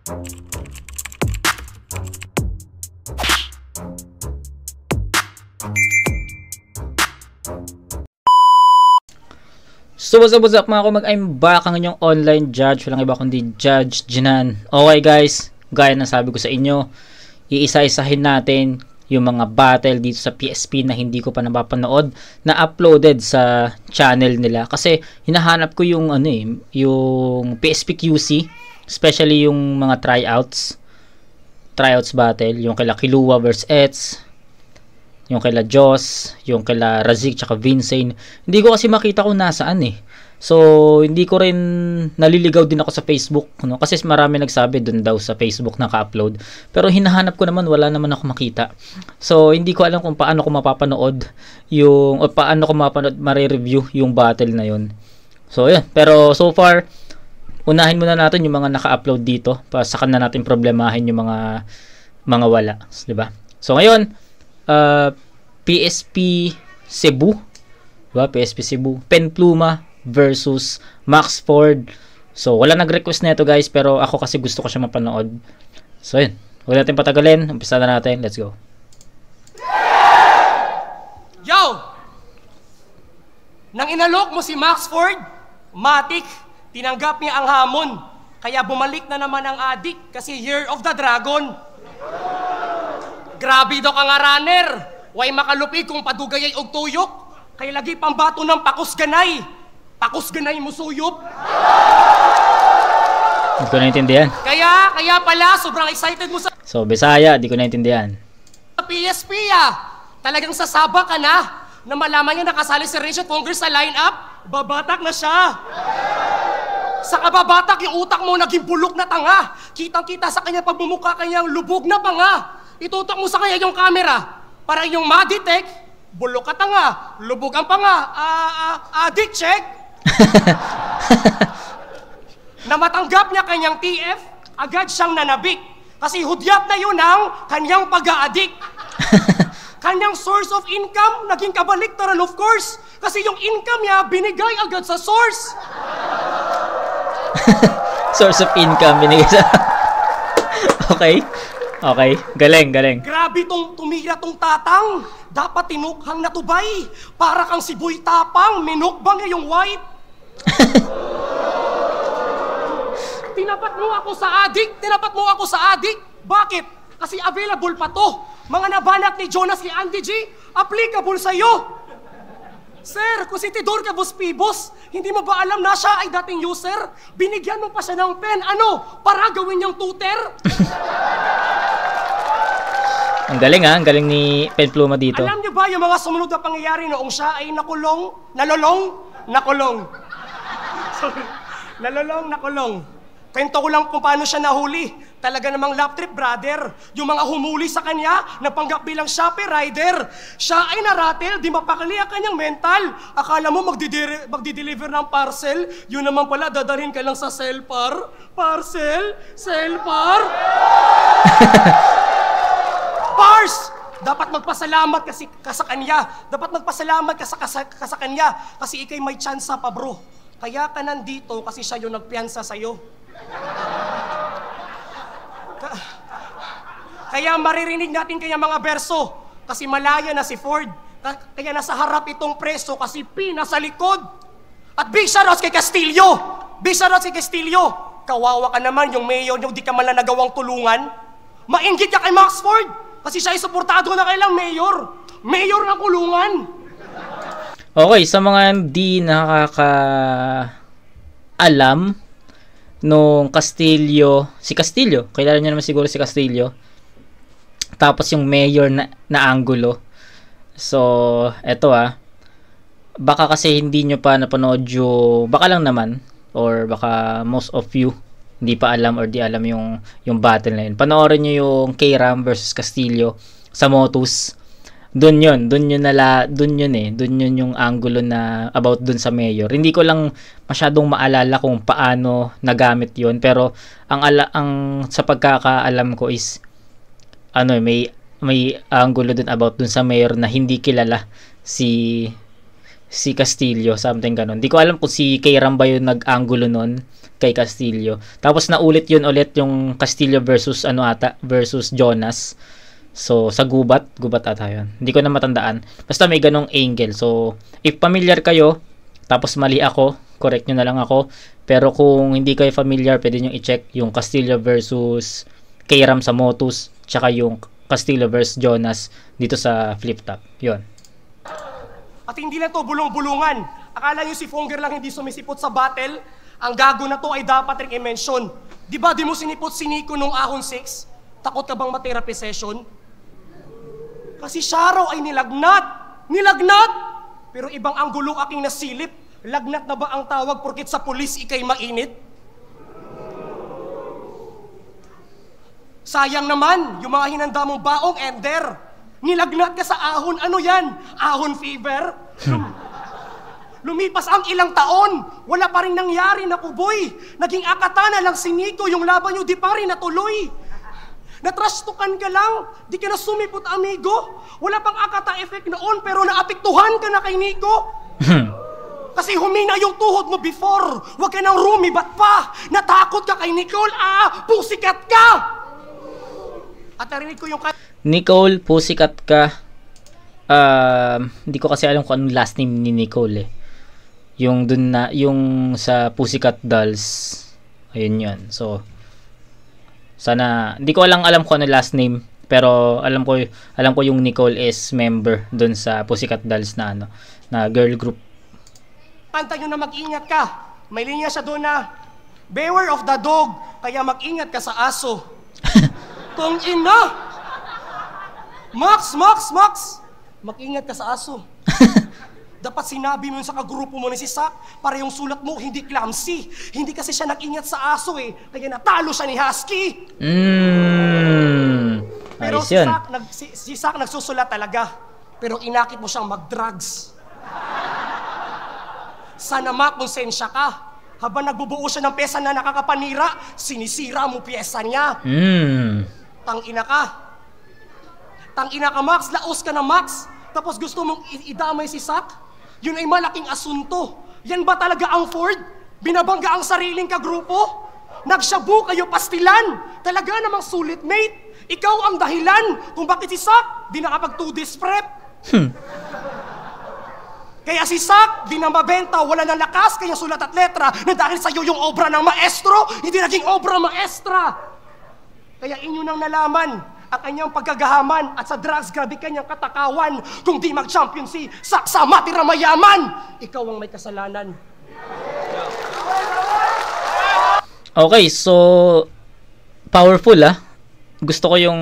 So what's up mga kumag, I'm back, ang inyong online judge, walang iba kundi Judge Jinan. Okay guys, gaya ng sabi ko sa inyo, iisa-isahin natin yung mga battle dito sa PSP na hindi ko pa napapanood na uploaded sa channel nila. Kasi hinahanap ko yung yung PSP QC, especially yung mga tryouts battle, yung kila Killua vs Ets, yung kila Joss, yung kila Razik, tsaka Vincent. Hindi ko kasi makita kung nasaan eh. So, hindi ko rin naliligaw din ako sa Facebook, no? Kasi marami nagsabi dun daw sa Facebook naka-upload. Pero hinahanap ko naman, wala naman ako makita. So, hindi ko alam kung paano ko mapapanood yung, o paano ko mare-review yung battle na yun. So, yun. Pero, so far, unahin muna natin yung mga naka-upload dito. Saka na natin problemahin yung mga wala. Diba? So, ngayon, PSP Cebu, diba? PSP Cebu, Penpluma versus Max Ford. So wala nag-request nito guys, pero ako kasi gusto ko siya mapanood. So yun, huwag natin patagalin, umpisa na natin, let's go. Yo! Nang inalok mo si Max Ford, matik, tinanggap niya ang hamon. Kaya bumalik na naman ang adik kasi Year of the Dragon. Grabe daw ka nga runner. Way makalupig kung padugay ay og tuyok. Kaya lagi pambato ng pakusganay. Pakusganay mo suyop. Hindi ko naintindihan. Kaya pala, sobrang excited mo sa... So, Bisaya, di ko naintindihan. PSP Talagang sasaba ka na malaman niya nakasali si Rachel Congress sa lineup. Babatak na siya. Sa kababatak, yung utak mo naging bulok na tanga. Kitang-kita sa kanya pagbumuka kanyang lubog na panga. Itutok mo sa kanya yung camera para yung ma-detect, bulok ka tanga, lubog ang panga, adik check. Na matanggap niya kanyang TF, agad siyang nanabik. Kasi hudyat na yun ang kanyang pag-aadik. Kanyang source of income, naging kabaliktaran of course. Kasi yung income niya, binigay agad sa source. Source of income, binigay sa... Okay, galing. Grabe tong tumira tong tatang. Dapat tinukhang natubay. Para kang siboy tapang, minukbang yung white. Tinapat mo ako sa adik. Bakit? Kasi available pa to. Mga nabanat ni Jonas ni Andy G, applicable sa'yo. Sir, kung si Tidor ka Pibos, hindi mo ba alam na siya ay dating user? Binigyan mo pa siya ng pen, para gawin niyang tutor? Ang galing ni Penpluma dito. Alam niyo ba yung mga sumunod na pangyayari noong siya ay nakulong? Kwento ko lang kung paano siya nahuli. Talaga namang lap trip, brother. Yung mga humuli sa kanya, napanggap bilang Shopee rider. Siya ay naratel, di mapakali ang kanyang mental. Akala mo magdi-deliver ng parcel, yun naman pala, dadalhin ka lang sa Selpar. Parcel? Selpar? Pars! Dapat magpasalamat ka sa kanya. Sa kanya. Kasi ikay may tsansa pa, bro. Kaya ka nandito kasi siya yung nagpiyansa sa'yo. Kaya maririnig natin kaya mga berso. Kasi malaya na si Ford. Kaya nasa harap itong preso kasi P nasa likod. At big shoutouts kay Castillo. Kawawa ka naman yung mayor yung di ka man lang nagawang tulungan. Mainggit ka kay Max Ford. Kasi siya ay suportado na kailang mayor. Mayor ng kulungan. Okay, sa mga hindi nakakaalam nung si Castillo, kilala niyo naman siguro si Castillo. Tapos yung mayor na Angulo. So, eto baka kasi hindi nyo pa napanood baka lang naman, or baka most of you hindi pa alam or di alam yung battle na yun. Panoorin nyo yung K-Ram versus Castillo sa Motus. Doon yun yung angulo na about dun sa mayor. Hindi ko lang masyadong maalala kung paano nagamit yun, pero ang sa pagkakaalam ko is may angulo dun about dun sa mayor na hindi kilala si si Castillo, something ganun. Di ko alam kung si Kayram ba yung nag-angulo nun kay Castillo. Tapos naulit yun ulit yung Castillo versus versus Jonas. So sa gubat ata yun. Hindi ko na matandaan. Basta may ganong angle. So if familiar kayo, tapos mali ako, correct nyo na lang ako. Pero kung hindi kayo familiar, pwede nyo i-check yung Castillo versus Kayram sa Motus, tsaka yung Castillo versus Jonas dito sa Flip Top. Yun. At hindi lang to bulong-bulungan. Akala nyo si Fonger lang hindi sumisipot sa battle? Ang gago na to ay dapat rin i-mention. Di ba di mo sinipot si Nico nung Ahon 6? Takot ka bang ma-therapy session? Kasi siya raw ay nilagnat! Nilagnat! Pero ibang anggulo aking nasilip. Lagnat na ba ang tawag porkit sa pulis ikay mainit? Sayang naman, yung mga hinanda mong baong ender. Nilagnat ka sa ahon, ano yan? Ahon fever? Lumipas ang ilang taon, wala pa rin nangyari na kuboy. Naging akatana lang si Nico, yung laban nyo di pa rin natuloy. Natrastukan ka lang, di ka na sumipot amigo. Wala pang akata effect noon pero naapektuhan ka na kay Nico. Kasi humina yung tuhod mo before. Huwag ka nang rumibat pa. Natakot ka kay Nicole, pusikat ka! At narinig ko yung Nicole, pusikat ka. Hindi ko kasi alam kung anong last name ni Nicole eh. Yung dun na, yung sa Pussycat Dolls. Ayun yun. So, sana, hindi ko alam kung ano last name. Pero alam ko yung Nicole is member dun sa Pussycat Dolls na na girl group. Kanta nyo na mag-ingat ka. May linya siya doon na, beware of the dog, kaya mag-ingat ka sa aso. Tong ina! Max! Mag-ingat ka sa aso. Dapat sinabi mo yun sa kagrupo mo ni si Sak para yung sulat mo hindi clumsy. Hindi kasi siya nag-ingat sa aso eh. Kaya natalo siya ni Husky. Pero si Sak nagsusulat talaga. Pero inakit mo siyang mag-drugs. Sana makonsensya ka. Habang nagbubuo siya ng pesa na nakakapanira, sinisira mo piyesa niya. Tangina ka. Tangina ka, Max. Laos ka na, Max. Tapos gusto mong idamay si Sak? Yun ay malaking asunto. Yan ba talaga ang Ford? Binabangga ang sariling kagrupo? Nagshabu kayo pastilan. Talaga namang sulit, mate. Ikaw ang dahilan kung bakit si Sak di nakapag 2 days prep. Kaya si Sak, di na mabenta, wala ng lakas, kaya sulat at letra na dahil sa'yo yung obra ng maestro, hindi naging obra maestra. Kaya inyo nang nalaman ang kanyang pagkagahaman at sa drugs grabe kanyang katakawan. Kung di mag-champion si Sak sa matira mayaman, ikaw ang may kasalanan. Okay, so powerful Gusto ko yung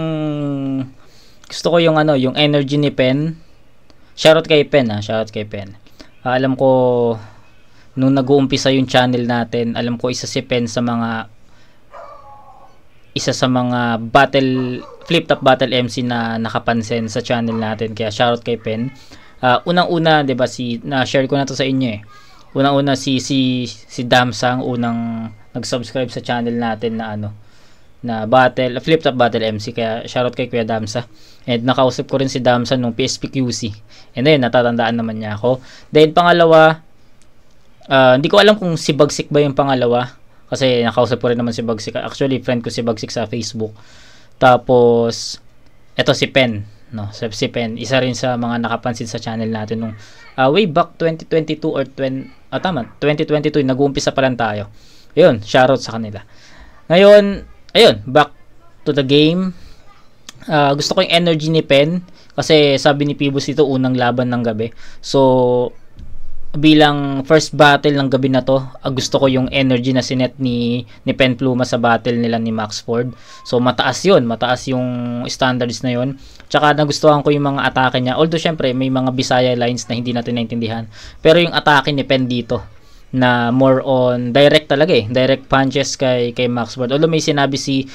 yung energy ni Pen. Shoutout kay Pen shoutout kay Pen. Alam ko nung nag-uumpisa yung channel natin, alam ko isa si Pen sa mga battle Flip Top Battle MC na nakapansin sa channel natin. Kaya shoutout kay Pen. Unang-una, 'di ba, na-share ko na to sa inyo eh. Unang-una si Damsang unang nag-subscribe sa channel natin na Flip Top Battle MC. Kaya shoutout kay Kuya Damsa. And nakausap ko rin si Damsa nung PSPQC. And then natatandaan naman niya ako. Then pangalawa, hindi ko alam kung si Bagsik ba yung pangalawa. Kasi nakausap ko rin naman si Bagsik. Actually, friend ko si Bagsik sa Facebook. Tapos, eto si Pen. Si Pen, isa rin sa mga nakapansin sa channel natin nung way back 2022 or 2022, nag-uumpisa pa lang tayo. Ayun, shoutout sa kanila. Ngayon, ayun, back to the game. Gusto ko yung energy ni Pen kasi sabi ni Pibos ito unang laban ng gabi. So bilang first battle ng gabi na to, gusto ko yung energy na sinet ni Pen Pluma sa battle nila ni Max Ford. So mataas yung standards na yun. Tsaka nagustuhan ko yung mga atake niya. Although syempre may mga Bisaya lines na hindi natin naintindihan. Pero yung atake ni Pen dito na more on direct talaga direct punches kay Max Ford. Although may sinabi si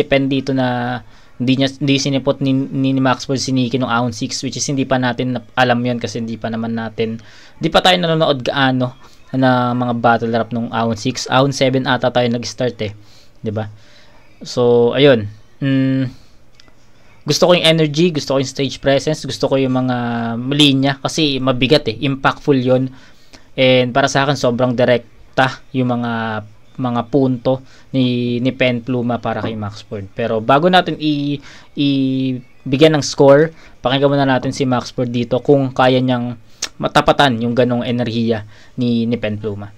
Pen dito na hindi sinipot ni Max Ford si Nikki nung Ahon 6, which is hindi pa natin alam yun kasi hindi pa tayo nanonood gaano na mga battle rap nung Ahon 6. Ahon 7 ata tayo nag-start 'di ba? So ayun, Gusto ko yung energy, gusto ko yung stage presence, gusto ko yung mga linya kasi mabigat impactful yon. And para sa akin sobrang direkta yung mga punto ni Pen Pluma para kay Max Ford. Pero bago natin bigyan ng score, pakinggan muna natin si Max Ford dito kung kaya niyang matapatan yung ganong enerhiya ni Pen Pluma.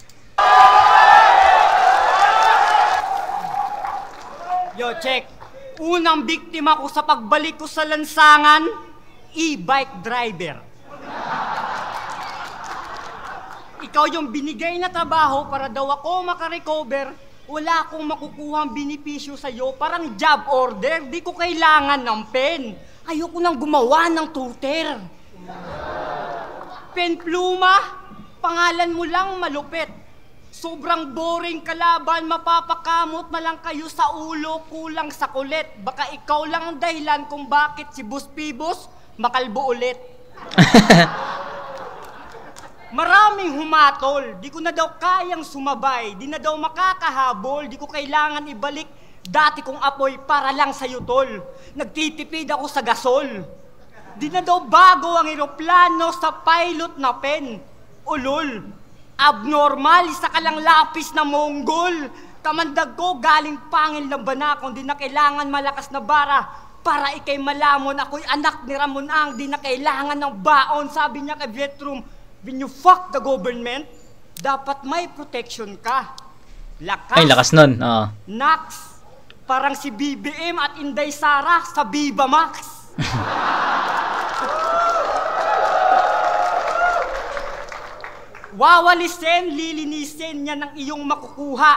Yo, check. Unang biktima ko sa pagbalik ko sa lansangan, e-bike driver. Ikaw yung binigay na trabaho para daw ako makarecover, wala akong makukuhang benepisyo sa'yo, parang job order, di ko kailangan ng pen. Ayoko nang gumawa ng tutor. Pen Pluma, pangalan mo lang malupit. Sobrang boring kalaban, mapapakamot na lang kayo sa ulo, kulang sa kulit. Baka ikaw lang ang dahilan kung bakit si Boss Pibos makalbo ulit. Maraming humatol, di ko na daw kayang sumabay, di na daw makakahabol, di ko kailangan ibalik dati kong apoy para lang sa'yo tol. Nagtitipid ako sa gasol. Di na daw bago ang eroplano sa pilot na pen. Ulol, abnormal, isa ka lang lapis na Mongol. Kamandag ko, galing pangil ng banakon, di na kailangan malakas na bara para ikay malamon. Ako'y anak ni Ramon Ang, di na kailangan ng baon. Sabi niya kay Vietrum, when you fuck the government, dapat may protection ka. Lakas. Ay, lakas nun. Oo. Nax. Parang si BBM at Inday Sara sa Viva Max. Wawalisin, lilinisin niya ng iyong makukuha.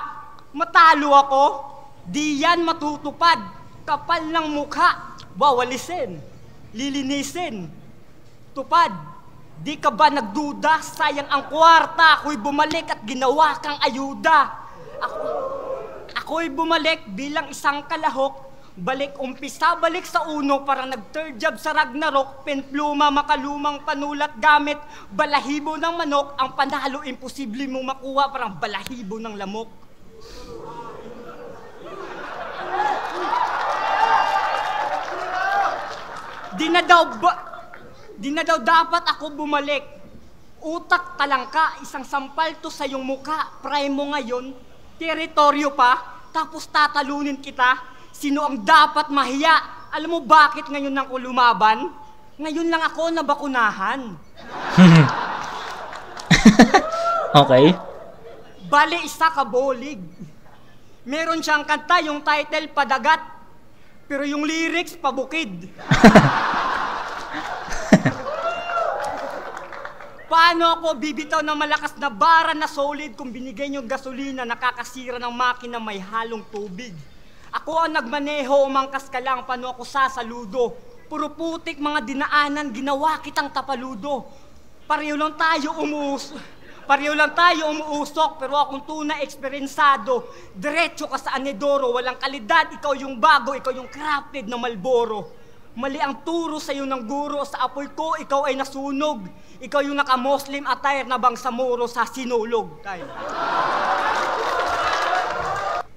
Matalo ako, di yan matutupad. Kapal ng mukha. Wawalisin, lilinisin, tupad. Di ka ba nagduda? Sayang ang kwarta. Ako'y bumalik at ginawa kang ayuda. Ako'y bumalik bilang isang kalahok. Balik umpisa, balik sa uno para nag-third job sa Ragnarok. Pen Pluma, makalumang panulat gamit. Balahibo ng manok. Ang panalo, imposible mong makuha. Parang balahibo ng lamok. Di na daw dapat ako bumalik. Utak talangka, isang sampal to sa iyong muka. Prime mo ngayon, teritoryo pa, tapos tatalunin kita. Sino ang dapat mahiya? Alam mo bakit ngayon nang ko lumaban? Ngayon lang ako nabakunahan. Okay. Bale, isa ka bolig. Meron siyang kanta, yung title Padagat, pero yung lyrics pabukid. Paano ako bibitaw ng malakas na bara na solid kung binigay niyong gasolina nakakasira ng makina may halong tubig? Ako ang nagmaneho, umangkas ka lang, paano ako sasaludo? Puro putik mga dinaanan, ginawa kitang tapaludo. Pareho lang tayo umuusok, pero akong tunay eksperyensado. Diretso ka sa anedoro, walang kalidad, ikaw yung bago, ikaw yung crafted na Malboro. Mali ang turo sa'yo ng guro, sa apoy ko, ikaw ay nasunog. Ikaw yung naka-Muslim attire na bangsamoro sa sinulog. Tayo.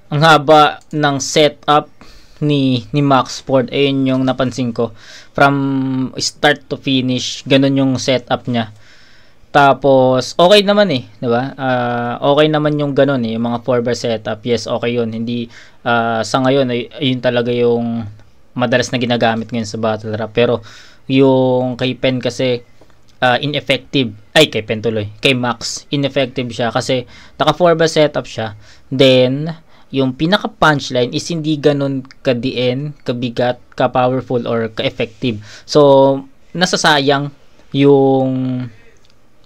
Ang haba ng setup ni Max Ford. Ayun yung napansin ko. From start to finish, ganun yung setup niya. Tapos, okay naman diba? Okay naman yung ganun yung mga 4-bar setup. Yes, okay yun. Hindi, sa ngayon, ayun talaga yung madalas na ginagamit ngayon sa battle rap. Pero, yung kay Pen kasi, ineffective. Ay, kay Pen tuloy. Kay Max, ineffective siya kasi naka 4-bar setup siya. Then, yung pinaka punchline is hindi ganun ka-DN, kabigat, ka-powerful, or ka-effective. So, nasasayang yung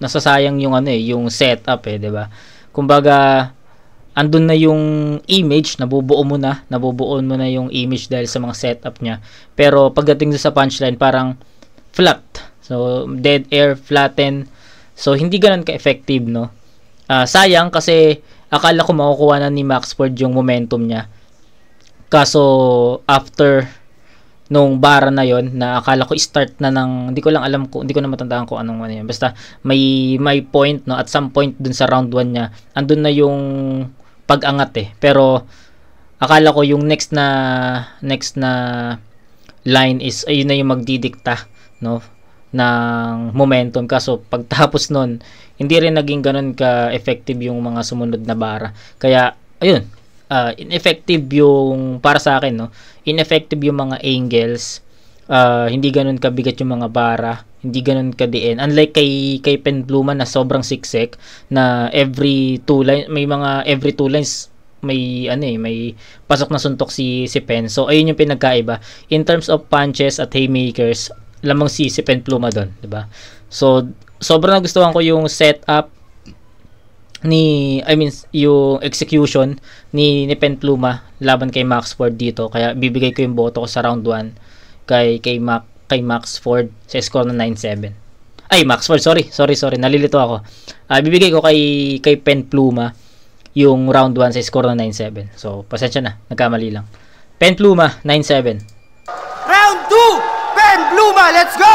yung setup diba? Kumbaga, andun na yung image, nabubuo mo na yung image dahil sa mga setup niya. Pero pagdating sa punchline, parang flat. So, dead air, flatten. So, hindi ganun ka-effective, no? Sayang kasi akala ko makukuha na ni Max Ford yung momentum niya. Kaso, after nung bara na yon na akala ko start na ng, hindi ko na matandaan ko anong ano yun. Basta, may point, no? At some point dun sa round 1 niya, andun na yung pag-angat Pero, akala ko yung next na line is ayun na yung magdidikta, no, ng momentum. Kaso pagtapos nun, hindi rin naging ganun ka-effective yung mga sumunod na bara. Kaya ayun, ineffective yung para sa akin, no, ineffective yung mga angles. Hindi ganun kabigat yung mga bara, hindi ganun kadiin. Unlike kay Penpluma na sobrang siksik, na every 2 lines may may pasok na suntok si Pen. So ayun yung pinagkaiba. In terms of punches at haymakers, lamang si Penpluma doon, 'di ba? So sobrang nagustuhan ko yung setup yung execution ni Penpluma laban kay Max Ford dito. Kaya bibigay ko yung boto ko sa round 1 kay Max Ford sa score na 9-7. Ay, Max Ford, sorry, nalilito ako. Bibigay ko kay Penpluma yung round 1 sa score na 9-7. So, pasensya na, nagkamali lang. Penpluma, 9-7. Round 2, Penpluma, let's go!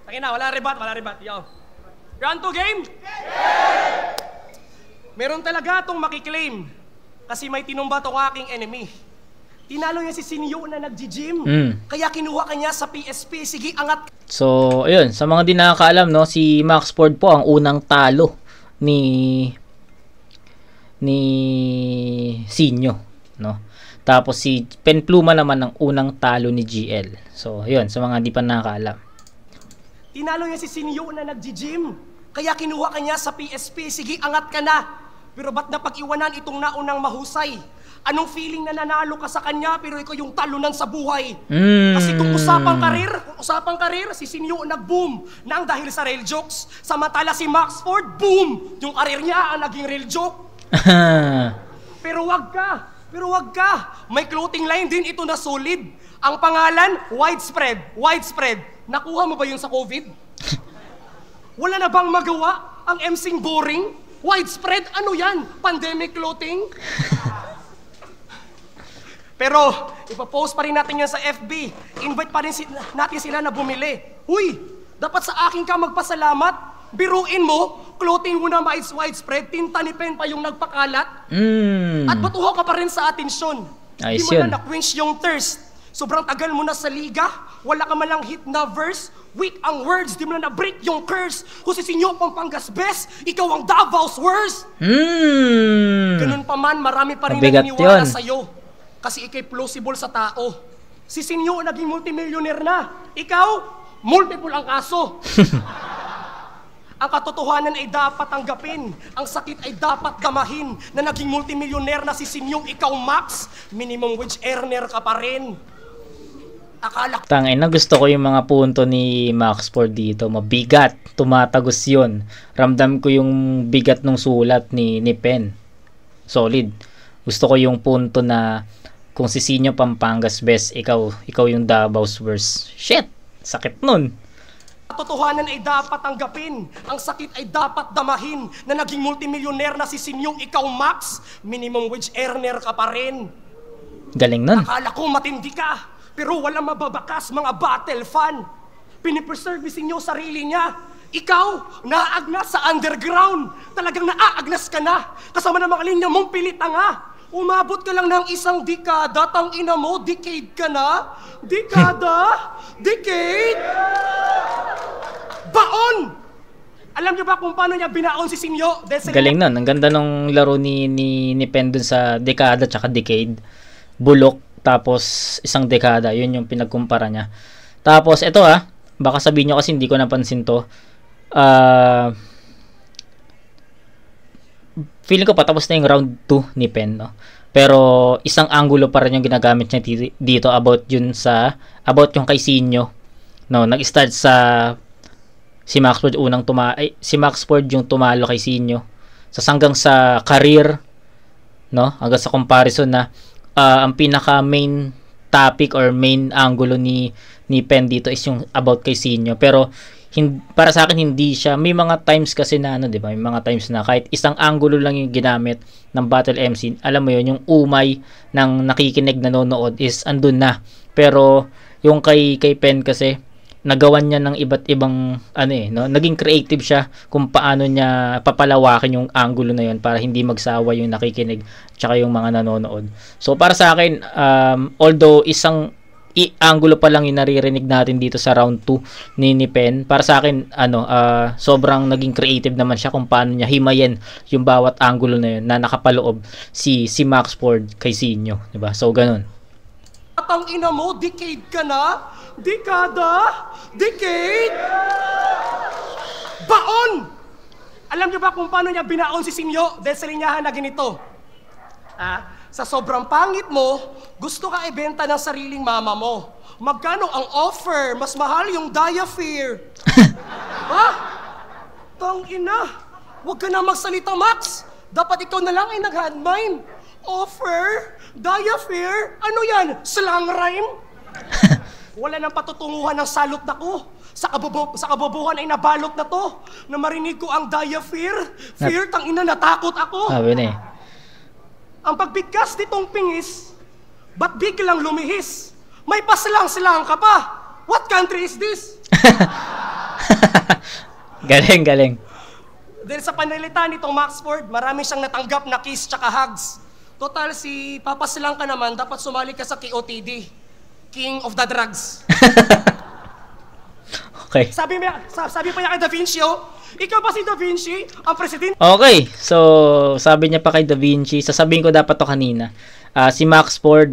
Tangin na, wala rebat. Yo. Round 2 game? Meron talaga itong makiklaim kasi may tinumba tong aking enemy. Tinalo niya si Sinyo na nag-gym. Kaya kinuha kanya sa PSP. Sige, angat. So, ayun. Sa mga di nakakaalam, no, si Max Ford po ang unang talo ni Sinyo, no. Tapos si Penpluma naman ang unang talo ni GL. So, ayun. Sa mga di pa nakakaalam. Tinalo niya si Sinyo na nag-gym. Kaya kinuha kanya sa PSP. Sige, angat ka na. Pero ba't napag-iwanan itong naunang mahusay? Anong feeling na nanalo ka sa kanya pero ikaw yung talunan sa buhay? Kasi kung usapang karir, si Sinyo nag-boom nang dahil sa rail jokes. Samantala si Max Ford, boom! Yung karir niya ang naging rail joke. Pero wag ka. May clothing line din ito na solid. Ang pangalan, Widespread. Nakuha mo ba yun sa COVID? Wala na bang magawa? Ang MCing boring? Widespread? Ano yan? Pandemic clothing? Pero, ipapost pa rin natin yan sa FB. Invite pa rin natin sila na bumili. Uy, dapat sa akin ka magpasalamat. Biruin mo, clothing mo na widespread, tinta ni Pen pa yung nagpakalat. At batuho ka pa rin sa atensyon. Di mo na na-quench yung thirst. Sobrang tagal mo na sa liga, wala ka malang hit na verse. Weak ang words, di mo na na-break yung curse. Kung si Sinyo Pampangas best, ikaw ang Davao's worst. Ganun pa man, marami pa rin naniniwala sa'yo. Kasi ikay plausible sa tao. Si Sinyo naging multimillionaire na. Ikaw, multiple ang kaso. Ang katotohanan ay dapat tanggapin. Ang sakit ay dapat damahin. Na naging multimillionaire na si Sinyo, ikaw Max, minimum wage earner ka pa rin. Akala tangin na gusto ko yung mga punto ni Max Ford dito. Mabigat. Tumatagos yun. Ramdam ko yung bigat ng sulat ni Pen. Solid. Gusto ko yung punto na kung si Sinyo Pampangas best, ikaw yung Davao's worst. Shit! Sakit nun. Katotohanan ay dapat tanggapin. Ang sakit ay dapat damahin. Na naging multimillionaire na si Sinyo, ikaw Max, minimum wage earner ka pa rin. Galing nun. Akala ko matindi ka, pero walang mababakas mga battle fan. Pinipreserve si Sinyo sarili niya. Ikaw, naaagnas sa underground. Talagang naaagnas ka na. Kasama ng mga linya mong pilitanga. Umabot ka lang ng isang dekada, tang ina mo, decade ka na. Dekada? Decade? Baon! Alam niyo ba kung paano niya binaon si Sinyo? Galing nun. Ang ganda ng laro ni Pen dun sa dekada tsaka decade. Bulok, tapos isang dekada. Yun yung pinagkumpara niya. Tapos, ito baka sabihin nyo kasi hindi ko napansin to. Feeling ko patapos na yung round 2 ni Pen, no? Pero isang angulo pa rin yung ginagamit niya dito about yung kay Sinyo, no? Nag-start sa si Max Ford si Max Ford yung tumalo kay Sinyo hanggang sa career, no? Hanggang sa comparison na ang pinaka main topic or main angulo ni Pen dito is yung about kay Sinyo. Pero para sa akin hindi siya, may mga times kasi na di ba? May mga times na kahit isang angulo lang yung ginamit ng battle MC, alam mo yun, yung umay ng nakikinig nanonood is andun na. Pero yung kay Pen kasi nagawan niya ng iba't ibang no, naging creative siya kung paano niya papalawakin yung angulo na yun para hindi magsawa yung nakikinig tsaka yung mga nanonood. So para sa akin, although isang angulo pa lang yung naririnig natin dito sa round 2 ni Pen, para sa akin sobrang naging creative naman siya kung paano niya himayin yung bawat angulo na yun na nakapaloob si Max Ford kay Sinyo, di ba? So ganun. At ang ina mo, decade ka na? Dekada? Decade? Baon! Alam niyo ba kung paano niya binaon si Sinyo dahil sa linyahan na ganito? Sa sobrang pangit mo, gusto ka ibenta ng sariling mama mo. Magkano ang offer? Mas mahal yung diaphragm. Tang ina, huwag ka na magsalita, Max. Dapat ikaw na lang ay nag-handmine. Offer? Diaphragm? Ano yan? Slang rhyme? Wala nang patutunguhan ng salot na ko. Sa kabobohan ay nabalot na to. Na marinig ko ang diaphragm. Fear, tang ina, natakot ako. Sabi na eh. Ang pagbigkas nitong pingis, ba't biglang lumihis? May paslang-slang ka pa. What country is this? Galing. Dahil sa panalita nitong Max Ford, marami siyang natanggap na kiss tsaka hugs. Total, si papasilang ka naman, dapat sumali ka sa KOTD. King of the Drugs. Okay. Sabi pa niya kay Da Vinci, ikaw ba si Da Vinci, ang presidente? Okay, so sabi niya pa kay Da Vinci, sasabihin ko dapat to kanina. Si Max Ford,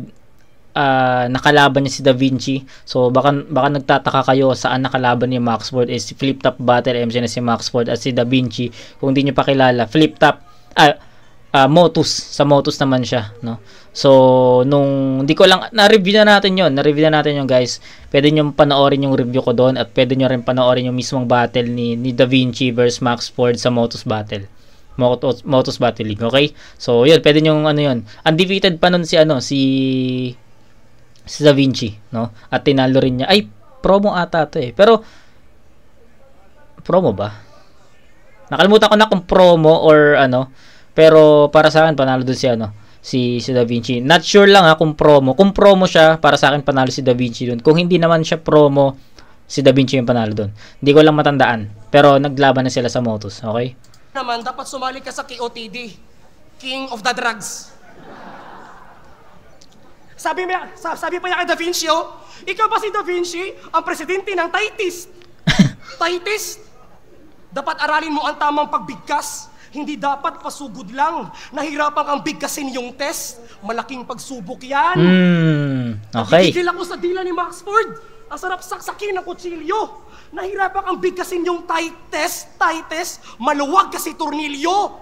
nakalaban niya si Da Vinci. So baka nagtataka kayo saan nakalaban ni Max Ford. Si Flip Top Battle MC na si Max Ford at si Da Vinci. Kung hindi niyo pa kilala, Flip Top, Motus. Sa Motus naman siya, no? So, hindi ko lang, na-review na natin yon guys. Pwede nyo panoorin yung review ko doon at pwede nyo rin panoorin yung mismong battle ni Da Vinci versus Max Ford sa Motus Battle. Motus Battle League, okay? So, yun, pwede nyo yun. Undefeated pa nun si Da Vinci, no? At tinalo rin niya. Ay, promo ata to eh. Pero, promo ba? Nakalimutan ko na kung promo or pero para sa akin panalo dun si Da Vinci. Not sure lang kung promo. Kung promo siya, para sa akin panalo si Da Vinci dun. Kung hindi naman siya promo, si Da Vinci yung panalo dun. Hindi ko lang matandaan. Pero naglaban na sila sa Motus, okay? Naman, dapat sumali ka sa KOTD. King of the Drugs. Sabi pa niya kay Da Vinci, ikaw ba si Da Vinci, ang presidente ng Taitist? Taitist? Dapat aralin mo ang tamang pagbigkas. Hindi dapat pasugod lang. Nahirapan kang bigkasin yung test. Malaking pagsubok yan. Okay. Natigil ako sa dila ni Max Ford. Ang sarap saksakin ng kutsilyo. Nahirapan kang bigkasin yung tie test. Maluwag kasi tornilyo.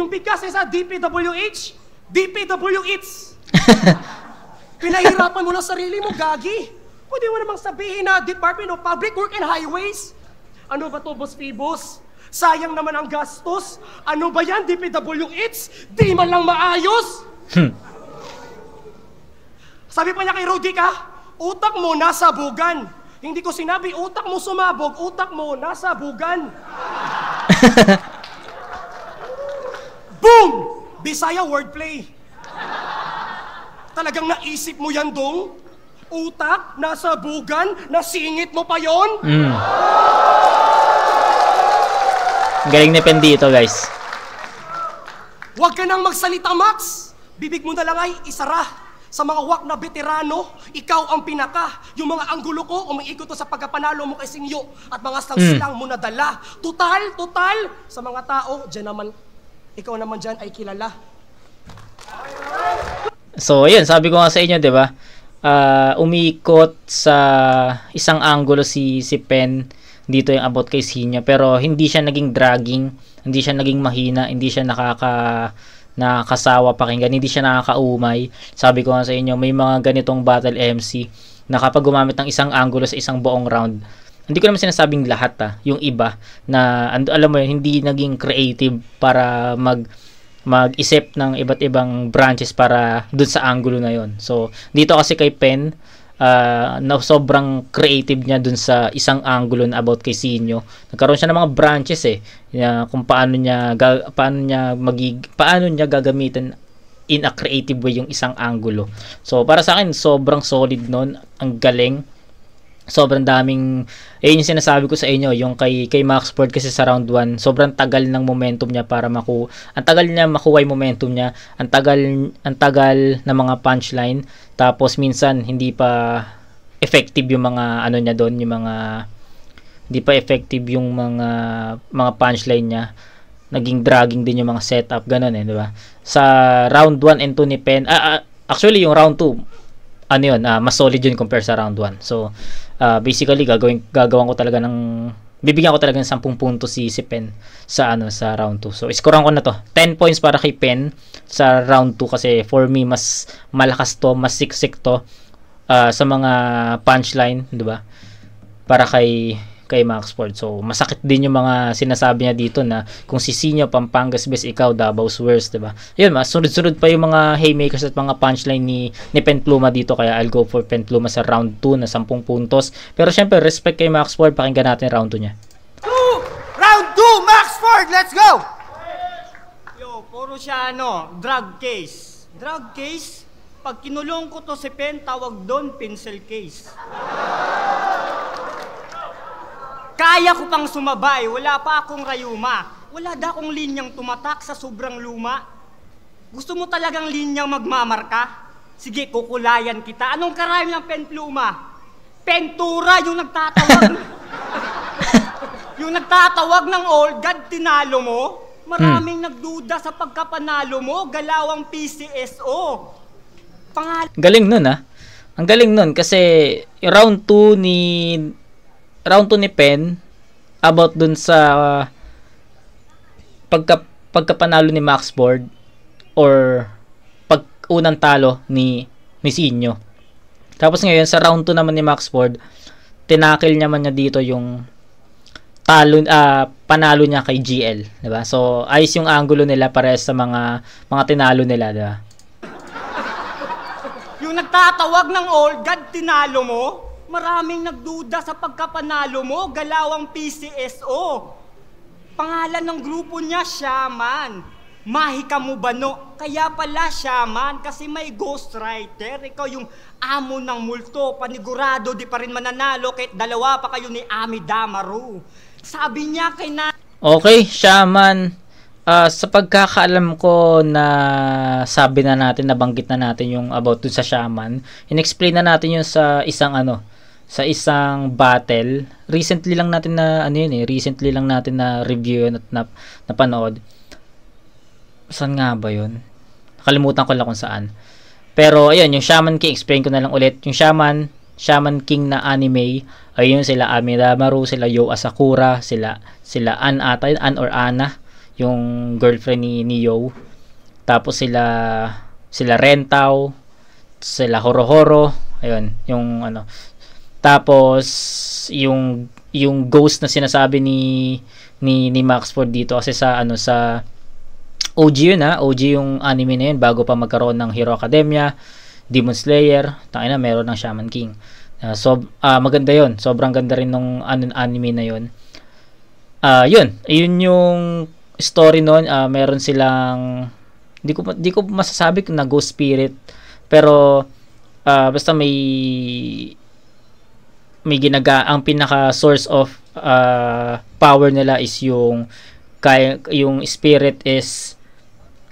Yung bigkasin sa DPWH. Pinahirapan mo lang sarili mo, gagi. Pwede mo namang sabihin na Department of Public Work and Highways. Ano ba to, Boss Phoebus? Sayang naman ang gastos. Ano ba yan, DPWH? Di man lang maayos. Sabi pa niya kay Rodica, utak mo nasa bugan. Hindi ko sinabi, utak mo sumabog, utak mo nasa bugan. Boom! Bisaya wordplay. Talagang naisip mo yan, Dong? Utak, nasa bugan, nasingit mo pa yon? Galing ni Pen dito, guys. Huwag ka nang magsalita, Max. Bibig mo na lang ay isara. Sa mga wak na veterano, ikaw ang pinaka. Yung mga anggulo ko, umiikot sa pagkapanalo mo kay Sinyo at mga slang mo na dala. Total, sa mga tao, ikaw naman dyan ay kilala. So, ayun, sabi ko nga sa inyo, di ba? Umiikot sa isang anggulo si Pen dito yung about kay Sinyo, pero hindi siya naging dragging, hindi siya naging mahina, hindi siya nakakasawa pakinggan, hindi siya nakakaumay. Sabi ko nga sa inyo, may mga ganitong battle MC na kapag gumamit ng isang anggulo sa isang buong round, hindi ko naman sinasabing lahat yung iba na alam mo yun, hindi naging creative para mag-isip ng iba't ibang branches para dun sa angulo na yon. So dito kasi kay Pen, na sobrang creative niya dun sa isang angulo na about kay Sinyo. Nagkaroon siya ng mga branches kung paano niya gagamitin in a creative way yung isang angulo. So para sa akin sobrang solid nun, ang galing. sobrang daming, yung sinasabi ko sa inyo, yung kay Maxford kasi sa round 1, sobrang tagal ng momentum niya para ang tagal niya makuha yung momentum niya, ang tagal na mga punchline, tapos minsan hindi pa effective yung mga ano niya doon, yung mga hindi pa effective yung mga punchline niya, naging dragging din yung mga setup, ganun di ba? Sa round 1 and 2 ni Pen, actually yung round 2, ano yun, mas solid yun compare sa round 1. So, basically, gagawan ko talaga bibigyan ko talaga ng 10 puntos si Pen sa round 2. So, scorean ko na to. 10 points para kay Pen sa round 2 kasi for me, mas malakas to, mas siksik to sa mga punchline, di ba? Para kay Maxford. So, masakit din yung mga sinasabi niya dito na kung si Sinyo, Pampangas best, ikaw, Dabao's worst, diba? Yun, sunod-sunod pa yung mga haymakers at mga punchline ni Penpluma dito, kaya I'll go for Penpluma sa round 2 na 10 puntos. Pero syempre, respect kay Maxford, pakinggan natin round 2 niya. Round 2, Maxford, let's go! Yo, puro siya drug case. Drug case? Pag kinulong ko to si Pen, tawag doon pencil case. Kaya ko pang sumabay, wala pa akong rayuma. Wala da akong linyang tumatak sa sobrang luma. Gusto mo talagang linyang magmamarka? Sige, kukulayan kita. Anong karami ng Penpluma? Pentura, yung nagtatawag. Yung nagtatawag ng old God, tinalo mo? Maraming nagduda sa pagkapanalo mo, galawang PCSO. Galing nun Ang galing nun kasi round 2 ni Pen about dun sa pagkapanalo ni Maxford or unang talo ni Sinyo. Tapos ngayon sa round 2 naman ni Maxford, tinakil naman niya dito yung panalo niya kay GL, di ba? So ayos yung angulo nila parehas sa mga tinalo nila, di ba? Yung nagtatawag ng old God, tinalo mo? Maraming nagduda sa pagkapanalo mo, galawang PCSO. Pangalan ng grupo niya, Shaman. Mahika mo ba no? Kaya pala Shaman, kasi may ghostwriter. Ikaw yung amo ng multo, panigurado di pa rin mananalo kahit dalawa pa kayo ni Ami Damaru. Sabi niya kay Okay, Shaman. Sa pagkakaalam ko na sabi na natin, nabanggit na natin yung about dun sa Shaman. In-explain na natin yung sa isang battle. Recently lang natin na review at napanood. Saan nga ba yun? Nakalimutan ko lang kung saan. Pero ayun, yung Shaman King, explain ko na lang ulit. Yung Shaman King na anime, ayun sila Ami Damaru, sila Yo Asakura, sila Ann or Anna, yung girlfriend ni Yo. Tapos sila Rentao, sila Horo. Ayun, yung tapos yung ghost na sinasabi ni Maxford dito kasi sa OG yun OG yung anime na yun bago pa magkaroon ng Hero Academia, Demon Slayer, tangina meron ng Shaman King. Maganda yun, sobrang ganda rin nung anime na yun. Yun yung story noon. Meron silang di ko masasabi kung na ghost spirit, pero basta may ang pinaka source of power nila is yung spirit is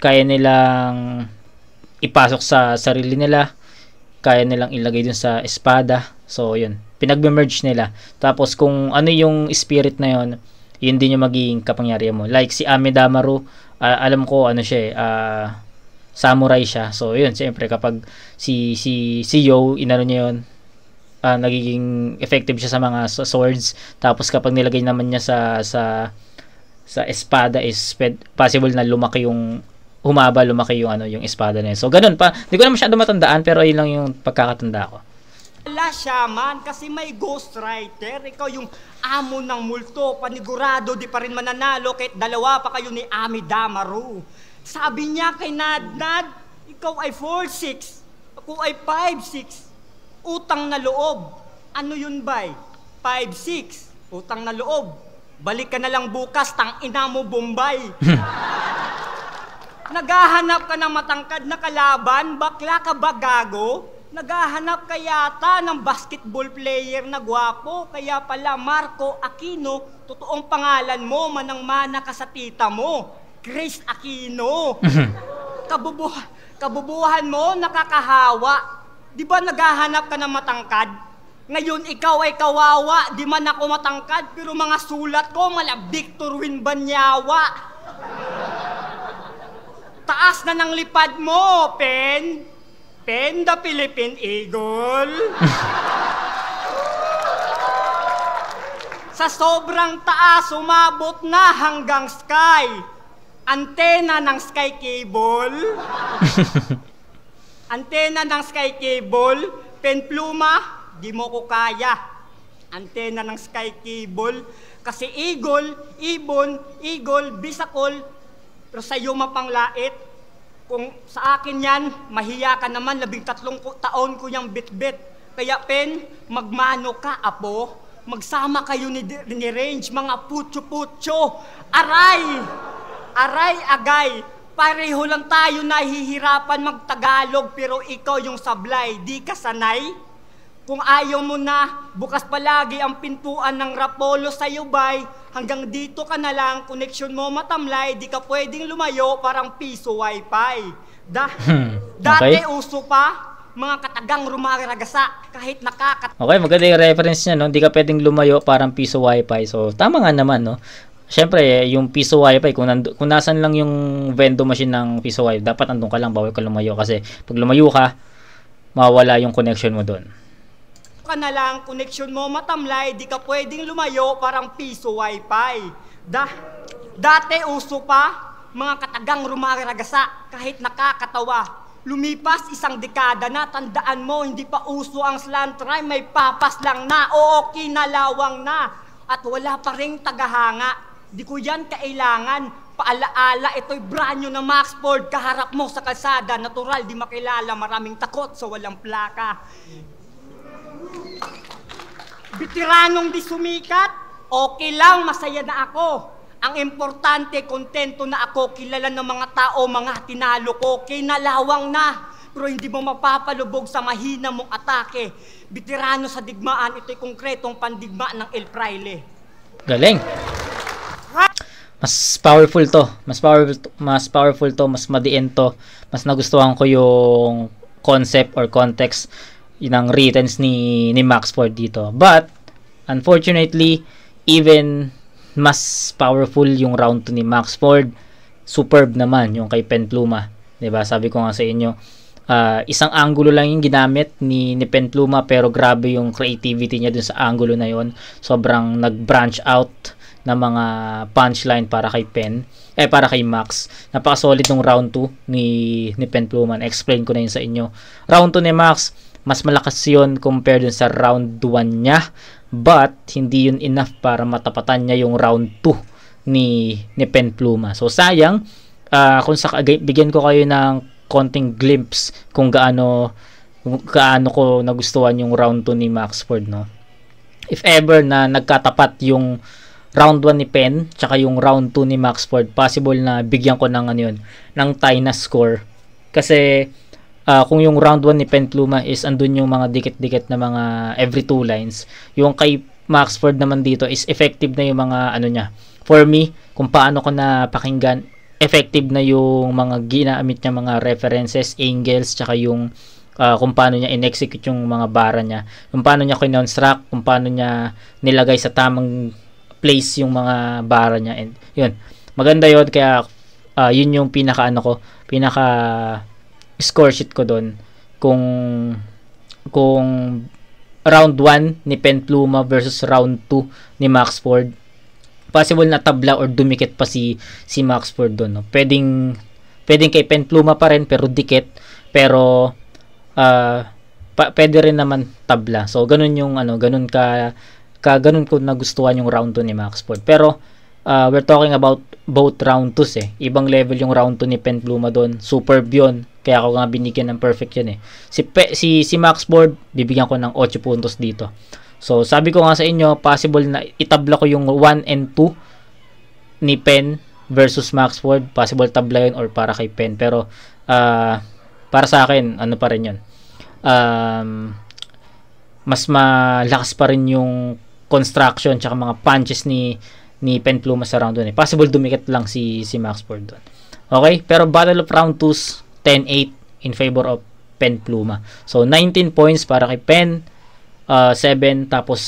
kaya nilang ipasok sa sarili nila, kaya nilang ilagay dun sa espada. So yun, pinag-merge nila. Tapos kung ano yung spirit na yun, yun din yung magiging kapangyarihan mo. Like si Ami Damaru, alam ko samurai siya. So yun, siyempre kapag si Yo inano niya yun, nagiging effective siya sa mga swords. Tapos kapag nilagay naman niya sa espada is possible na lumaki yung espada na yun. So ganun pa. Hindi ko na masyado matandaan pero yun lang yung pagkakatanda ko. Wala Shaman kasi may ghostwriter. Ikaw yung amo ng multo, panigurado di pa rin mananalo kahit dalawa pa kayo ni Ami Damaru. Sabi niya kay Nad, ikaw ay 4'6", ako ay 5'6". Utang na loob. Ano yun, bay? 5'6", utang na loob. Balik ka na lang bukas, tang ina mo, Bombay. Naghahanap ka ng matangkad na kalaban, bakla ka ba gago? Naghahanap ka yata ng basketball player na gwapo, kaya pala Marco Aquino, totoong pangalan mo, manang-mana ka sa tita mo, Grace Aquino. Kabubuhan mo, nakakahawa. Di ba naghahanap ka ng matangkad? Ngayon ikaw ay kawawa, di man ako matangkad, pero mga sulat ko mala Victor Winbanyawa. Taas na ng lipad mo, Pen. Pen the Philippine Eagle. Sa sobrang taas, umabot na hanggang sky. Antena ng sky cable. Antena ng sky cable. Pen Pluma, di mo ko kaya. Antena ng sky cable. Kasi eagle, ibon, eagle, bisakol. Pero sa'yo mapanglait. Kung sa akin yan, mahiya ka naman, 13 taon ko yung bit-bit. Kaya Pen, magmano ka, apo. Magsama kayo ni Range, mga putyo-putyo. Aray! Aray, agay. Pareho lang tayo nahihirapan magtagalog, pero ikaw yung sablay, di ka sanay? Kung ayaw mo na, bukas palagi ang pintuan ng Rapolo sa Yubay, hanggang dito ka na lang, koneksyon mo matamlay, di ka pwedeng lumayo, parang piso wifi. Dati uso pa, mga katagang rumaragasa, kahit Okay, maganda yung reference niya, no? Di ka pwedeng lumayo, parang piso wifi. So, tama nga naman, no? Siyempre, yung piso wifi, kung nasan lang yung vending machine ng piso wifi, dapat andun ka lang, bawal ka lumayo. Kasi, pag lumayo ka, mawala yung connection mo doon. Ka na lang, koneksyon mo matamlay, di ka pwedeng lumayo, parang piso wifi. Dati uso pa, mga katagang rumaragasa, kahit nakakatawa. Lumipas isang dekada na, tandaan mo, hindi pa uso ang slant rhyme, may papas lang na, oo, kinalawang na. At wala pa ring tagahanga, di ko yan kailangan. Paalaala, ito'y branyo na Maxford, kaharap mo sa kalsada, natural, di makilala, maraming takot sa walang plaka. Bitiranong di sumikat, okay lang, masaya na ako. Ang importante, kontento na ako, kilala ng mga tao, mga tinalo ko, kinalawang na. Pero hindi mo mapapalubog sa mahina mong atake. Bitirano sa digmaan, ito'y konkretong pandigma ng El Fraile. Galing! Mas powerful to, mas madiin to, mas nagustuhan ko yung concept or context ng writtens ni Maxford dito. But unfortunately, even mas powerful yung round 2 ni Maxford, superb naman yung kay Pen Pluma. 'Di ba? Sabi ko nga sa inyo, isang angulo lang yung ginamit ni Pen Pluma, pero grabe yung creativity niya dun sa angulo na yon. Sobrang nag-branch out na mga punchline para kay para kay Max. Napaka-solid ng round 2 ni Pen Pluma. Explain ko na yun sa inyo. Round 2 ni Max, mas malakas yun compared dun sa round 1 niya, but hindi yun enough para matapatan niya yung round 2 ni Pen Pluma. So sayang, kung bigyan ko kayo ng konting glimpse kung gaano ko nagustuhan yung round 2 ni Maxford, no? If ever na nagkatapat yung round 1 ni Pen tsaka yung round 2 ni Maxford, possible na bigyan ko ng ng tie na score. Kasi kung yung round 1 ni Pen Pluma is andun yung mga dikit-dikit na mga every 2 lines, yung kay Maxford naman dito is effective na yung mga niya. For me, kung paano ko na pakinggan, effective na yung mga ginamit niya, mga references, angles, tsaka yung kung paano niya in-execute yung mga bara niya, kung paano niya kinonstruct, kung paano niya nilagay sa tamang place yung mga bara niya, and yun, maganda yun. Kaya yun yung pinaka score sheet ko doon. Kung round 1 ni Pen Pluma versus round 2 ni Maxford, possible na tabla or dumikit pa si Maxford doon, no? Pwedeng kay Pen Pluma pa rin pero dikit, pero pwede rin naman tabla. So ganun yung ganun ko nagustuhan yung round 2 ni Maxford. Pero we're talking about both round 2s Ibang level yung round 2 ni Pen Pluma doon. Superb yun. Kaya ako nga binigyan ng perfect yun Si Maxford, bibigyan ko ng 8 puntos dito. So, sabi ko nga sa inyo, possible na itabla ko yung 1 and 2 ni Pen versus Maxford. Possible tabla yun or para kay Pen. Pero, para sa akin, pa rin yun. mas malakas pa rin yung construction tsaka mga punches ni Pen Pluma sa round 1 Possible dumikit lang si Max Ford doon. Okay, pero Battle of Round 2's 10-8 in favor of Pen Pluma. So 19 points para kay Pen, 7 tapos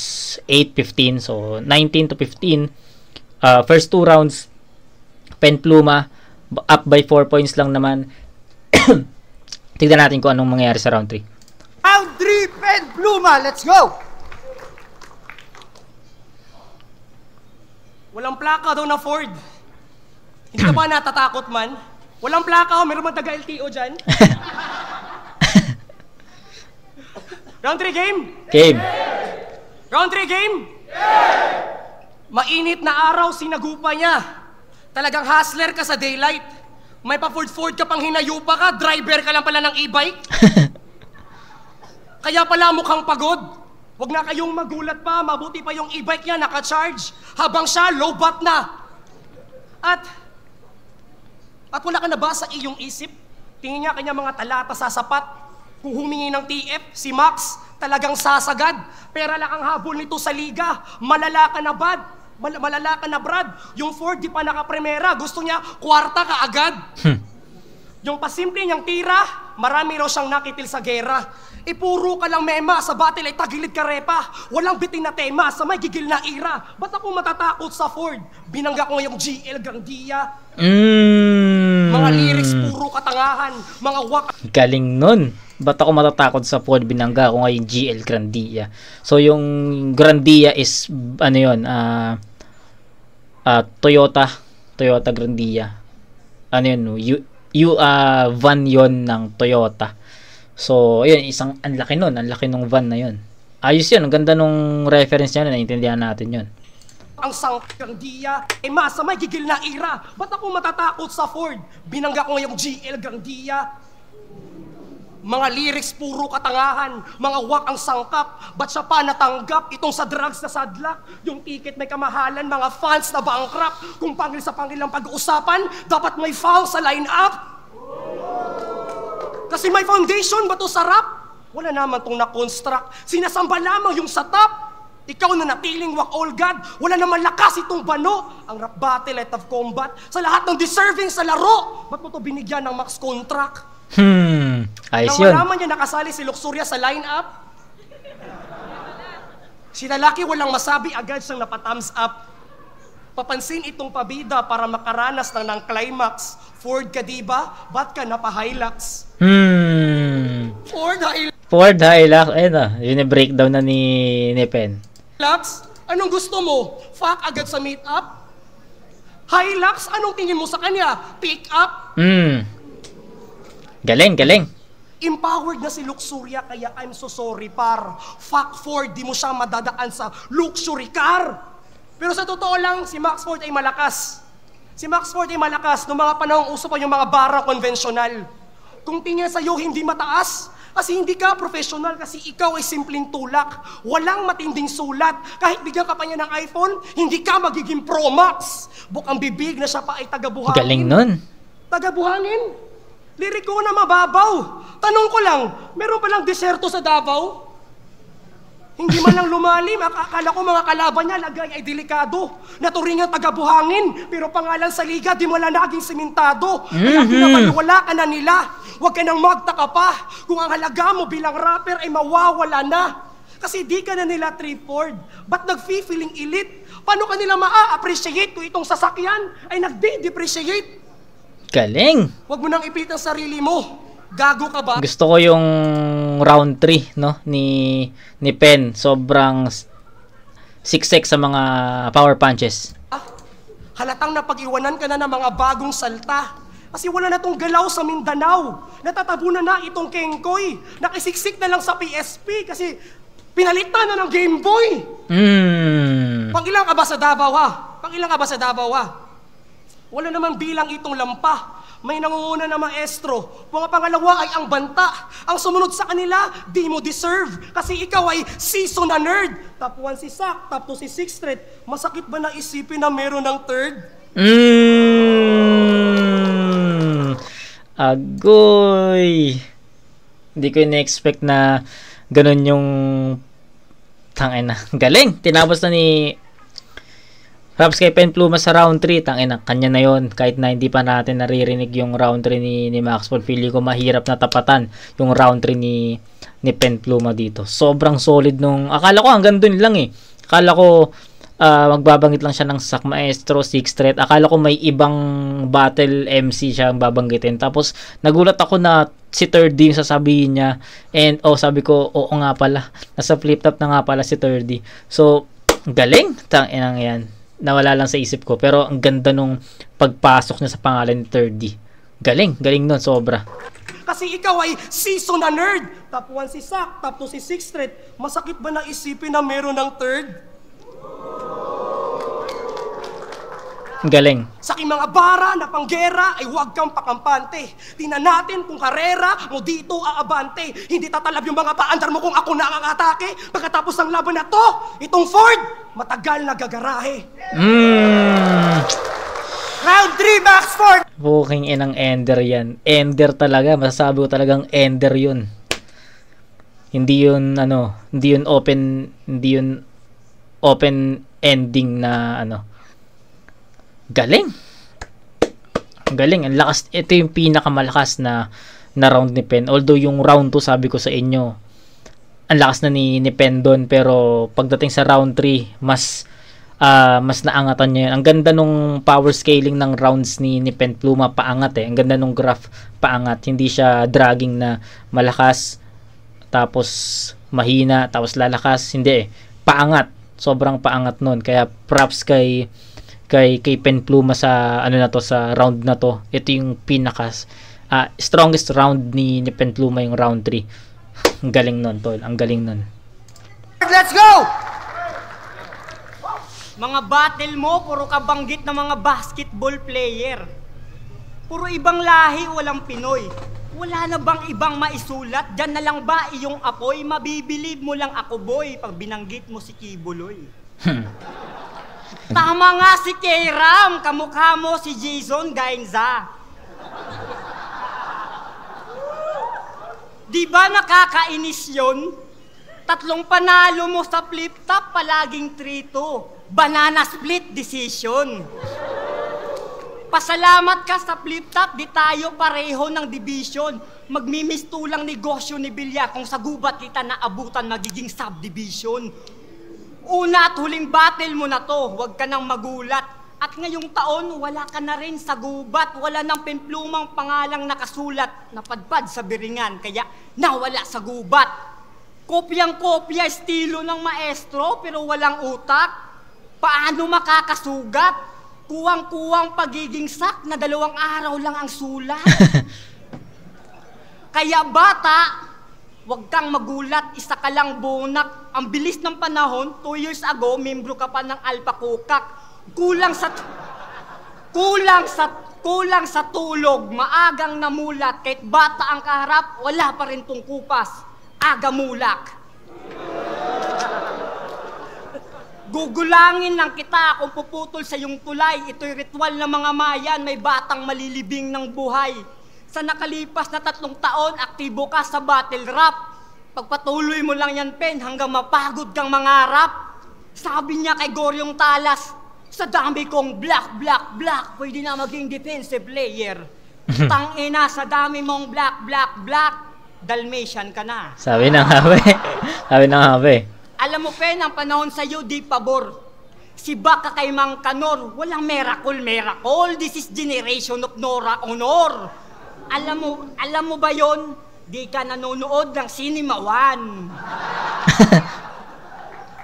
8-15. So 19-15. First 2 rounds Pen Pluma up by 4 points lang naman. Tignan natin kung anong mangyayari sa round 3. Round 3, Pen Pluma, let's go! Walang plaka daw na Ford. Hindi ka ba natatakot man? Walang plaka, meron man taga-LTO dyan. Round 3 game? Game. Round 3 game? Mainit na araw, sinagupa niya. Talagang hustler ka sa daylight. May pa-Ford ka pang hinayupa ka, driver ka lang pala ng e-bike. Kaya pala mukhang pagod. Huwag na kayong magulat pa, mabuti pa yung e-bike niya naka-charge. Habang siya, low bat na. At wala ka na ba sa iyong isip? Tingin niya kanya mga talata sa sapat. Kung humingi ng TF, si Max talagang sasagad. Pera lang ang habol nito sa liga. Malala ka na bad. Malala ka na Brad. Yung Ford di pa nakapremera. Gusto niya kwarta ka agad. Yung pasimple niyang tira, marami raw siyang nakitil sa gera. Puro ka lang mema, sa battle ay tagilid ka repa. Walang biting na tema, sa may gigil na ira. Ba't ako matatakot sa Ford? Binangga ko ngayong GL Grandia. Mga lyrics puro katangahan, mga wak. Galing nun. Ba't ako matatakot sa Ford? Binangga ko ngayong GL Grandia. So yung Grandia is ano yun? Toyota Grandia. Ano yun? Van yon ng Toyota. So, ayun, ang laki nun. Ang laki nung van na yun. Ayos yun. Ang ganda nung reference niya. Naiintindihan natin yun. Ang sangkang diya, masa may gigil na ira. Ba't ako matatakot sa Ford? Binangga ko ngayong GL Grandia. Mga lyrics puro katangahan, mga wak ang sangkap. Ba't siya pa natanggap itong sa drugs na sadlak? Yung ticket may kamahalan, mga fans na bankrupt. Kung pangil sa pangilang pag-uusapan, dapat may foul sa line-up. Kasi may foundation ba to sarap? Wala naman tong na-construct. Sinasamba lamang yung sa top. Ikaw na natiling wak all God. Wala naman lakas itong bano. Ang rap battle, light of combat. Sa lahat ng deserving sa laro. Ba't mo to binigyan ng max contract? Ayos Nang yun. malaman niya nakasali si Luxuria sa line-up. Si lalaki walang masabi, agad siyang napathumbs up. Papansin itong pabida para makaranas ng climax. Ford ka diba? Ba't ka napa-Hilux? Ford Hilux. Ayun na. Yun yung breakdown na ni Pen. Hilux? Anong gusto mo? Fuck agad sa meet-up? Hilux? Anong tingin mo sa kanya? Pick up? Galing. Empowered na si Luxuria kaya I'm so sorry par. Fuck Ford, di mo siya madadaan sa luxury car. Pero sa totoo lang, si Max Ford ay malakas. Si Max Ford ay malakas noong mga panahong uso pa yung mga barang konvensyonal. Kung tingin sa'yo hindi mataas, kasi hindi ka professional, kasi ikaw ay simpleng tulak. Walang matinding sulat. Kahit bigyan ka pa niya ng iPhone, hindi ka magiging Pro Max. Bukang bibig na siya pa ay tagabuhangin. Galing nun. Tagabuhangin? Liriko na mababaw. Tanong ko lang, meron palang deserto sa Davao? Hindi man lang lumalim, akala ko mga kalaban niya lagay ay delikado. Naturingan tagabuhangin, pero pangalan sa liga di mo lang naging simentado. Kaya pinapaniwala ka na nila. Huwag ka nang magtaka pa kung ang halaga mo bilang rapper ay mawawala na. Kasi di ka na nila Ford. Ba't nag-feeling elite? Paano ka nila maa-appreciate kung itong sasakyan ay nag-depreciate? Galing. Huwag mo nang ipit ang sarili mo. Gago ka ba? Gusto ko yung round 3 no ni Pen. Sobrang siksik sa mga power punches. Halatang napag-iwanan ka na ng mga bagong salta. Kasi wala na tong galaw sa Mindanao. Natatabunan na itong Kengkoy. Nakisiksik na lang sa PSP kasi pinalitan na ng Game Boy. Pangilang ka ba sa Davao ha? Pangilang ka ba sa Davao ha? Wala namang bilang itong lampa. May nangunguna na maestro. Mga pangalawa ay ang banta. Ang sumunod sa kanila, di mo deserve. Kasi ikaw ay season na nerd. Top 1 si Sak, top 2 si Sixth Street. Masakit ba na isipin na meron ng third? Agoy. Hindi ko in-expect na ganun yung tangina. Galing! Tinapos na ni Raps kay Penpluma sa round 3. Tangina, kanya na yon. Kahit na hindi pa natin naririnig yung round 3 ni Maxwell, feeling ko mahirap na tapatan yung round 3 ni Penpluma dito. Sobrang solid nung... Akala ko hanggang dun lang eh. Akala ko magbabangit lang siya ng Sack Maestro, 6 threat. Akala ko may ibang battle MC siya ang babanggitin. Tapos nagulat ako na si Thirdy yung sasabihin niya. And sabi ko, oo nga pala. Nasa flip top na nga pala si Thirdy. So, galing. Tanginang yan. Nawala lang sa isip ko. Pero ang ganda nung pagpasok niya sa pangalan ni Thirdy. Galing. Galing nun. Sobra. Kasi ikaw ay season na nerd. Top 1 si Sack, top 2 si 6 threat. Masakit ba na isipin na meron ng third? Galing. Sa aking mga bara na panggera ay huwag kang pakampante. Tingnan natin kung karera mo dito aabante. Hindi tatalab yung mga paandar mo kung ako na ang atake. Pagkatapos ng laban na to, itong Ford, matagal na gagarahe. Round 3, Max Ford! Buking inang ender yan. Ender talaga. Masasabi ko talagang ender yun. Hindi yun, hindi yun open ending na, Galing. Galing. Ang lakas. Ito yung pinakamalakas na round ni Pen. Although yung round 2, sabi ko sa inyo, ang lakas na ni Pen doon. Pero pagdating sa round 3, mas naangatan niya yun. Ang ganda nung power scaling ng rounds ni Penpluma, paangat eh. Ang ganda nung graph, paangat. Hindi siya dragging na malakas, tapos mahina, tapos lalakas. Hindi eh. Paangat. Sobrang paangat nun. Kaya props kay Penpluma sa sa round na to. Ito yung strongest round ni Penpluma, yung round 3. Ang galing nun, tol. Ang galing nun. Let's go! Mga battle mo, puro kabanggit na mga basketball player. Puro ibang lahi, walang Pinoy. Wala na bang ibang maisulat? Diyan na lang ba iyong apoy? Mabibilib mo lang ako, boy, pag binanggit mo si Kibuloy. Tama nga si K-Ram, kamukha mo si Jason Gainza. Di ba nakakainis yun? 3 panalo mo sa flip top, palaging 3-2. Banana split decision. Pasalamat ka sa flip top, di tayo pareho ng division. Magmimistulang negosyo ni Bilya kung sa gubat kita naabutan magiging subdivision. Una at huling battle mo na to, huwag ka nang magulat. At ngayong taon, wala ka na rin sa gubat. Wala nang Penplumang pangalang nakasulat, napadpad sa biringan, kaya nawala sa gubat. Kopyang-kopya estilo ng maestro, pero walang utak. Paano makakasugat? Kuwang-kuwang pagiging sak na 2 araw lang ang sulat. Kaya bata, huwag kang magulat, isa ka lang bunak. Ang bilis ng panahon, 2 years ago, membro ka pa ng Alpha Kukak. Kulang sa tulog, maagang namulat. Kahit bata ang kaharap, wala pa rin tong kupas. Aga mulak. Gugulangin lang kita kung puputol sa iyong tulay. Ito'y ritual ng mga Mayan, may batang malilibing ng buhay. Sa nakalipas na 3 taon, aktibo ka sa battle rap. Pagpatuloy mo lang yan, Pen, hanggang mapagod kang mangarap. Sabi niya kay Goryong Talas, sa dami kong black, pwede na maging defensive player. Tangina, sa dami mong black, Dalmatian ka na. Sabi na nga ba eh. Alam mo, Pen, ang panahon sa'yo di pabor. Si Baka kay Mang Kanor, walang miracle. This is generation of Nora Honor. Alam mo ba yon? Di ka nanonood ng Cinema One.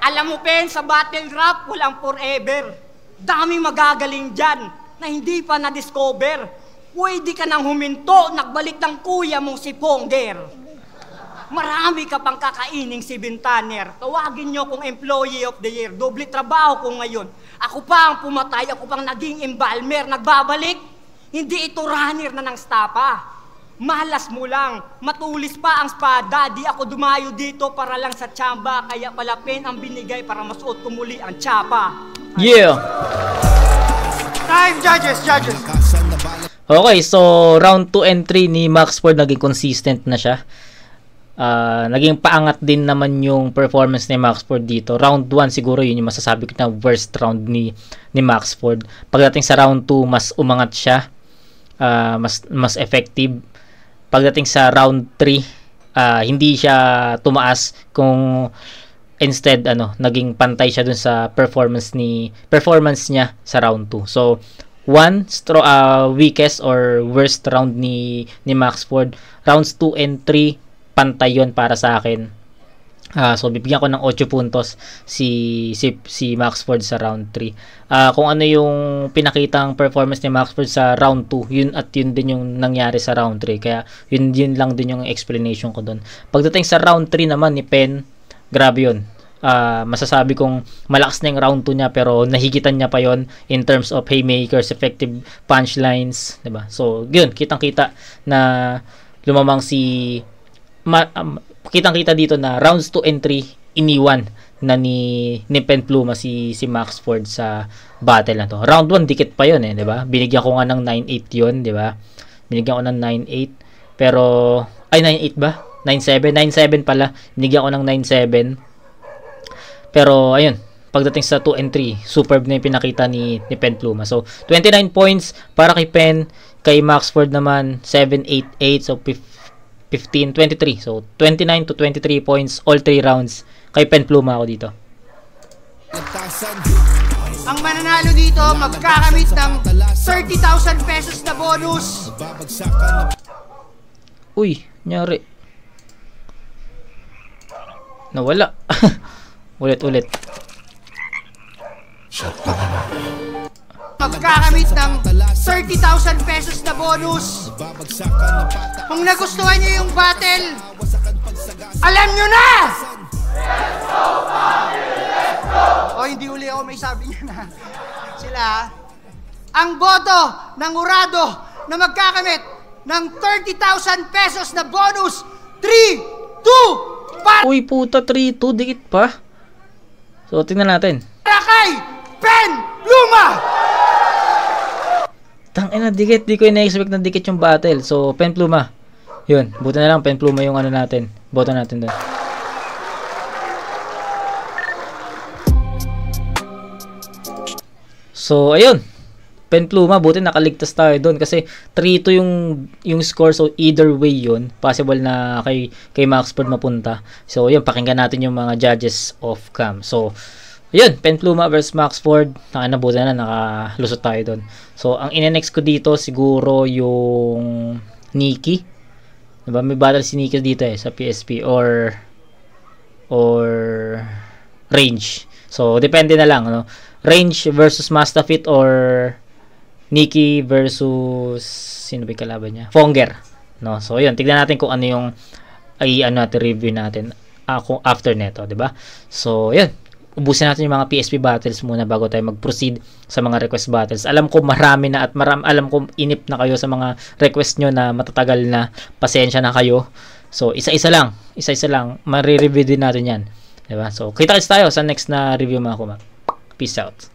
Alam mo, Pen, sa battle rap, walang forever. Dami magagaling dyan na hindi pa na-discover. Pwede ka nang huminto, nagbalik ng kuya mong si Ponger. Marami ka pang kakaining si Bintaner. Tawagin nyo kong Employee of the Year. Doble trabaho ko ngayon. Ako pa ang pumatay, ako pang naging embalmer. Nagbabalik, hindi ito runner na ng stapa. Malas mo lang, matulis pa ang spada. Di ako dumayo dito para lang sa tsamba. Kaya pala, Pen, ang binigay para masuot ko muli ang tsapa. Yeah! Time, judges! Okay, so round 2 and 3 ni Max Ford naging consistent na siya. naging paangat din naman yung performance ni Maxford dito. Round 1 siguro yun yung masasabi ko na worst round ni Maxford. Pagdating sa round 2, mas umangat siya. Mas effective. Pagdating sa round 3, hindi siya tumaas, kung instead naging pantay siya dun sa performance niya sa round 2. So weakest or worst round ni Maxford. Rounds 2 and 3 pantay yun para sa akin. So bibigyan ko ng 8 puntos si Maxford sa round 3. Kung ano yung pinakitang performance ni Maxford sa round 2, yun din yung nangyari sa round 3. Kaya yun lang din yung explanation ko doon. Pagdating sa round 3 naman ni Pen, grabe yun. Masasabi kong malakas na yung round 2 niya, pero nahigitan niya pa yon in terms of haymakers, effective punchlines, diba? So yun, kitang-kita na lumamang kitang-kita dito na rounds 2 and 3 iniwan na ni Penpluma si Maxford sa battle na to. Round 1 dikit pa yon, di ba? Binigyan ko nga ng 9-8 yon, di ba? Binigyan ko ng 9-8, pero 9-8 ba? 9-7 pala. Binigyan ko ng 9-7. Pero ayun, pagdating sa 2 and 3, superb na yung pinakita ni Penpluma. So 29 points para kay Pen, kay Maxford naman 7-8-8, so 15-23. So 29 to 23 points all 3 rounds kay Penpluma ako dito. Ang mananalo dito magkakamit ng 30,000 pesos na bonus. Uy, nyari. Nawala. Ulit. Magkakamit ng 30,000 pesos na bonus. Kung nagustuhan nyo yung battle, alam nyo na! Let's go, family! Let's go! O, hindi uli ako, may sabi niya na. Sila, ang boto ng Urado na magkakamit ng 30,000 pesos na bonus. 3, 2, 1! Uy, puta, 3-2, dikit pa. So, tingnan natin. Para kay Penpluma! Tangina, dikit. Di ko ina-expect na dikit yung battle. So, Penpluma. Yun. Buti na lang, Penpluma yung natin. Boto natin doon. So, ayun. Penpluma, buti nakaligtas tayo doon. Kasi 3-2 yung score. So, either way yun. Possible na kay Maxford mapunta. So, yun. Pakinggan natin yung mga judges off cam. So, ayun, Penpluma versus Maxford. Nabuti na, nakalusot tayo doon. So, ang ine-next ko dito, siguro yung Nikki. Diba? May battle si Nikki dito sa PSP or range. So, depende na lang. Range versus Mastafit or Nikki versus sino ba yung kalaban niya? Fonger. So, yun. Tignan natin kung ano yung review natin after neto. Diba? So, yun. Ubusin natin yung mga PSP battles muna bago tayo mag-proceed sa mga request battles. Alam ko marami na at alam ko inip na kayo sa mga request nyo na matatagal na. Pasensya na kayo. So, isa-isa lang. Mare-review din natin yan. Diba? So, kita-kits tayo sa next na review mga kumak. Peace out.